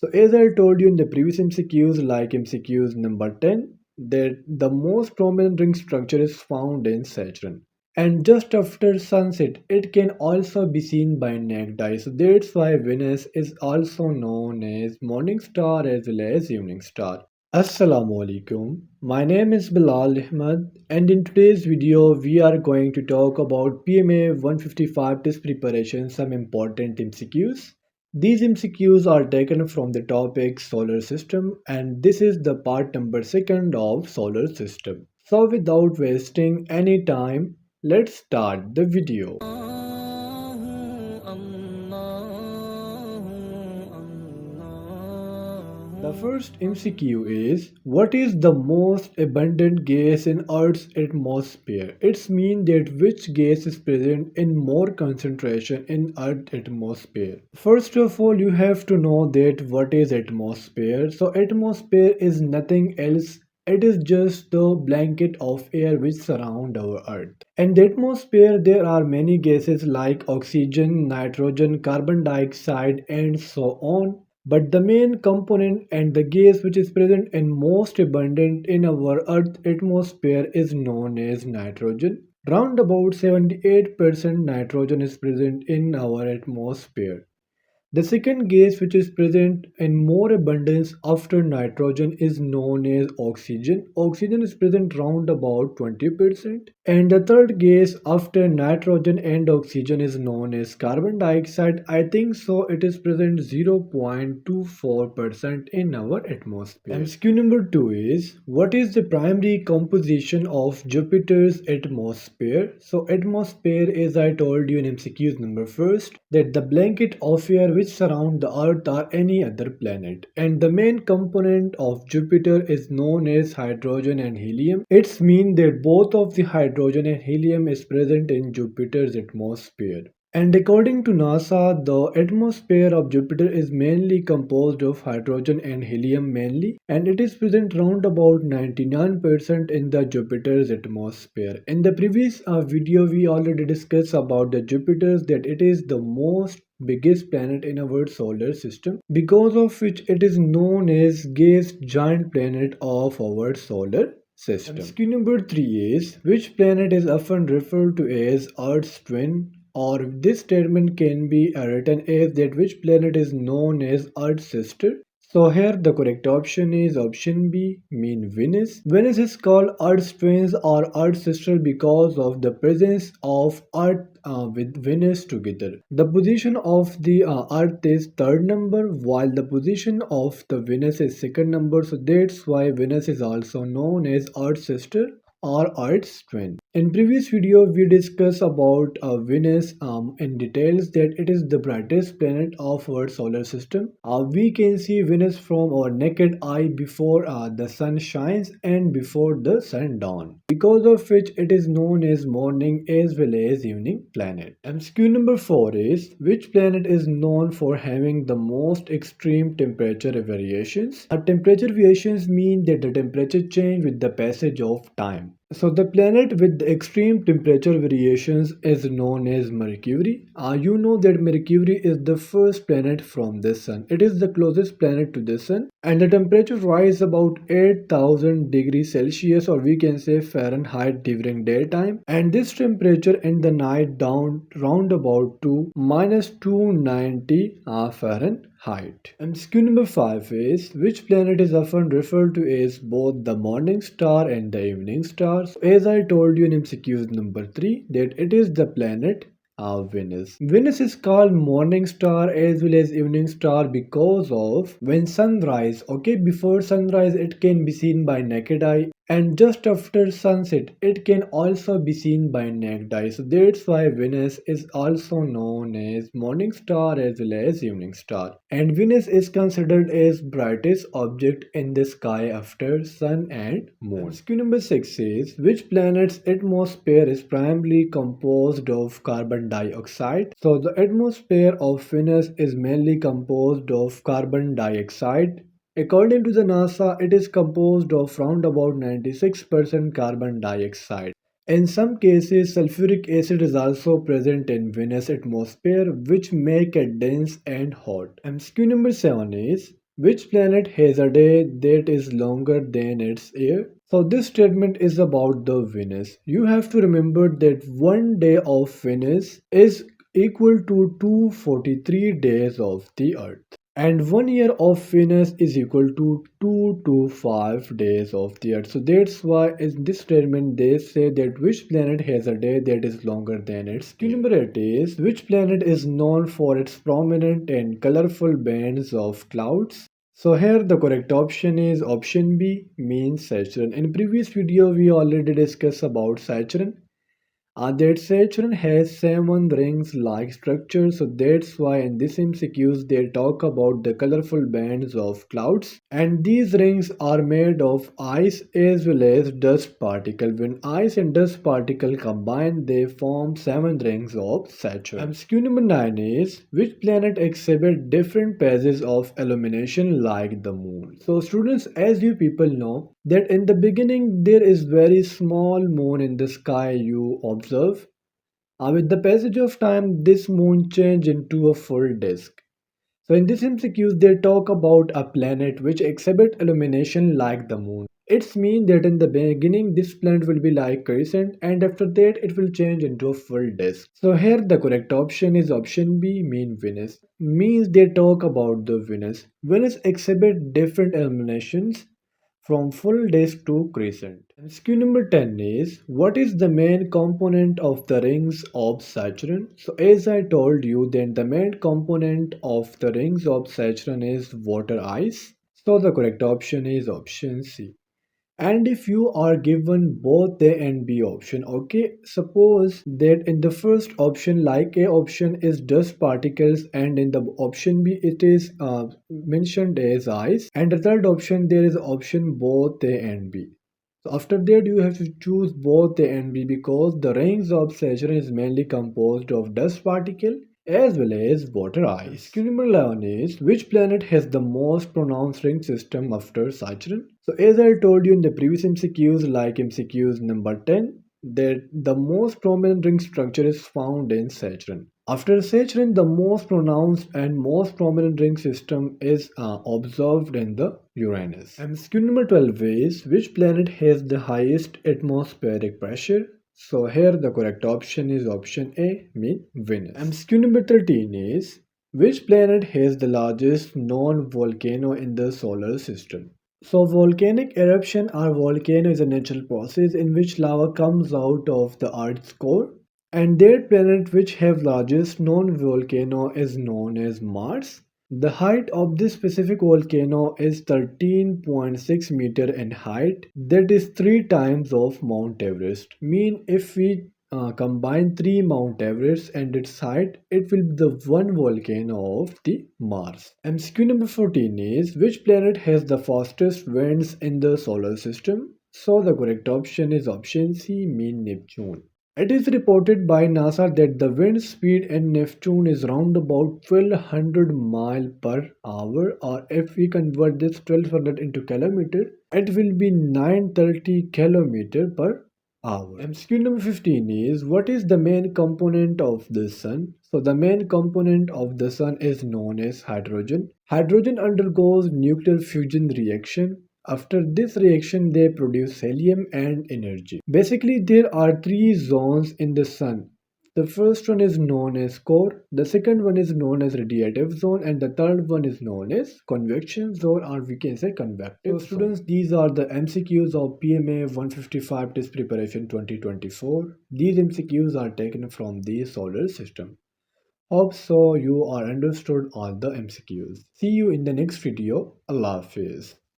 So as I told you in the previous MCQs, like MCQs number 10, that the most prominent ring structure is found in Saturn. And just after sunset, it can also be seen by naked eye. So that's why Venus is also known as morning star as well as evening star. Assalamu alaikum. My name is Bilal Ahmed, and in today's video we are going to talk about PMA 155 test preparation, some important MCQs. These MCQs are taken from the topic solar system, and this is the part number 2 of solar system. So without wasting any time, let's start the video. The first MCQ is, what is the most abundant gas in Earth's atmosphere? It's mean that which gas is present in more concentration in Earth's atmosphere. First of all, you have to know that what is atmosphere. So atmosphere is nothing else. It is just the blanket of air which surround our Earth. In the atmosphere, there are many gases like oxygen, nitrogen, carbon dioxide, and so on. But the main component and the gas which is present and most abundant in our Earth atmosphere is known as nitrogen. Round about 78% nitrogen is present in our atmosphere. The second gas which is present in more abundance after nitrogen is known as oxygen. Oxygen is present round about 20%. And the third gas after nitrogen and oxygen is known as carbon dioxide. I think so it is present 0.24% in our atmosphere. MCQ number 2 is, what is the primary composition of Jupiter's atmosphere? So atmosphere, as I told you in MCQs number first, that the blanket of air which surround the Earth or any other planet. And the main component of Jupiter is known as hydrogen and helium. It's mean that both of the hydrogen and helium is present in Jupiter's atmosphere. And according to NASA, the atmosphere of Jupiter is mainly composed of hydrogen and helium mainly, and it is present round about 99% in the Jupiter's atmosphere. In the previous video, we already discussed about the Jupiter's, that it is the most biggest planet in our solar system, because of which it is known as gas giant planet of our solar system. MCQ number 3 is, which planet is often referred to as Earth's twin? Or this statement can be written as that which planet is known as Earth's sister. So here the correct option is option B, mean Venus. Venus is called Earth's twins or Earth's sister because of the presence of Earth with Venus together. The position of the Earth is third number, while the position of the Venus is second number. So that's why Venus is also known as Earth's sister or Earth's twin. In previous video, we discussed about Venus in details, that it is the brightest planet of our solar system. We can see Venus from our naked eye before the sun shines and before the sun dawn, because of which it is known as morning as well as evening planet. MCQ number 4 is, which planet is known for having the most extreme temperature variations? Temperature variations mean that the temperature change with the passage of time. So the planet with the extreme temperature variations is known as Mercury. You know that Mercury is the first planet from the sun. It is the closest planet to the sun, and the temperature rise about 8000 degrees Celsius, or we can say Fahrenheit, during daytime, and this temperature in the night down round about to minus 290 Fahrenheit. MCQ number 5 is, which planet is often referred to as both the morning star and the evening star? So as I told you in MCQ number 3, that it is the planet Venus. Venus is called morning star as well as evening star because of when sunrise, okay, before sunrise it can be seen by naked eye, and just after sunset it can also be seen by naked eye. So that's why Venus is also known as morning star as well as evening star. And Venus is considered as brightest object in the sky after sun and moon. MCQ number 6 says, which planet's atmosphere is primarily composed of carbon dioxide? So the atmosphere of Venus is mainly composed of carbon dioxide. According to the NASA, it is composed of round about 96% carbon dioxide. In some cases, sulfuric acid is also present in Venus atmosphere, which make it dense and hot. MCQ number 7 is, Which planet has a day that is longer than its year? So this statement is about the Venus. You have to remember that one day of Venus is equal to 243 days of the Earth. And 1 year of Venus is equal to 2 to 5 days of the Earth. So that's why in this statement they say that which planet has a day that is longer than its year. Number 8 is which planet is known for its prominent and colorful bands of clouds? So here the correct option is option B, means Saturn. In previous video we already discussed about Saturn. That Saturn has 7 rings-like structure, so that's why in this MCQs they talk about the colorful bands of clouds. And these rings are made of ice as well as dust particle. When ice and dust particle combine, they form 7 rings of Saturn. MCQ number 9 is which planet exhibit different phases of illumination like the moon? So students, as you people know, that in the beginning there is very small moon in the sky you observe. With the passage of time, this moon change into a full disk. So in this MCQs, they talk about a planet which exhibit illumination like the moon. It's mean that in the beginning, this planet will be like crescent, and after that, it will change into a full disk. So here the correct option is option B, mean Venus. Means they talk about the Venus. Venus exhibit different illuminations from full disk to crescent. And SKU number 10 is what is the main component of the rings of Saturn? So as I told you, then the main component of the rings of Saturn is water ice. So the correct option is option C. And if you are given both A and B option, okay, suppose that in the first option, like A option is dust particles, and in the option B it is mentioned as ice, and the third option there is option both A and B. So after that you have to choose both A and B because the rings of Saturn is mainly composed of dust particle as well as water ice. Q number 11 is which planet has the most pronounced ring system after Saturn? So as I told you in the previous MCQs like MCQs number 10 that the most prominent ring structure is found in Saturn. After Saturn, the most pronounced and most prominent ring system is observed in the Uranus. MCQ number 12 is which planet has the highest atmospheric pressure? So here the correct option is option A, mean Venus. MCQ number 13 is which planet has the largest non-volcano in the solar system? So volcanic eruption or volcano is a natural process in which lava comes out of the earth's core, and that planet which have largest non-volcano is known as Mars. The height of this specific volcano is 13.6 meter in height. That is 3 times of Mount Everest. Mean if we combine 3 Mount Everest and its height, it will be the one volcano of the Mars. MCQ number 14 is which planet has the fastest winds in the solar system? So the correct option is option C, mean Neptune. It is reported by NASA that the wind speed in Neptune is round about 1200 mile per hour, or if we convert this 1200 into kilometer, it will be 930 kilometer per hour. MCQ number 15 is what is the main component of the sun? So the main component of the sun is known as hydrogen. Hydrogen undergoes nuclear fusion reaction. After this reaction, they produce helium and energy. Basically, there are 3 zones in the sun. The first one is known as core, the second one is known as radiative zone, and the third one is known as convection zone, or we can say convective. So students, these are the MCQs of PMA 155 Test Preparation 2024. These MCQs are taken from the solar system. Hope so you are understood all the MCQs. See you in the next video. Allah Hafiz.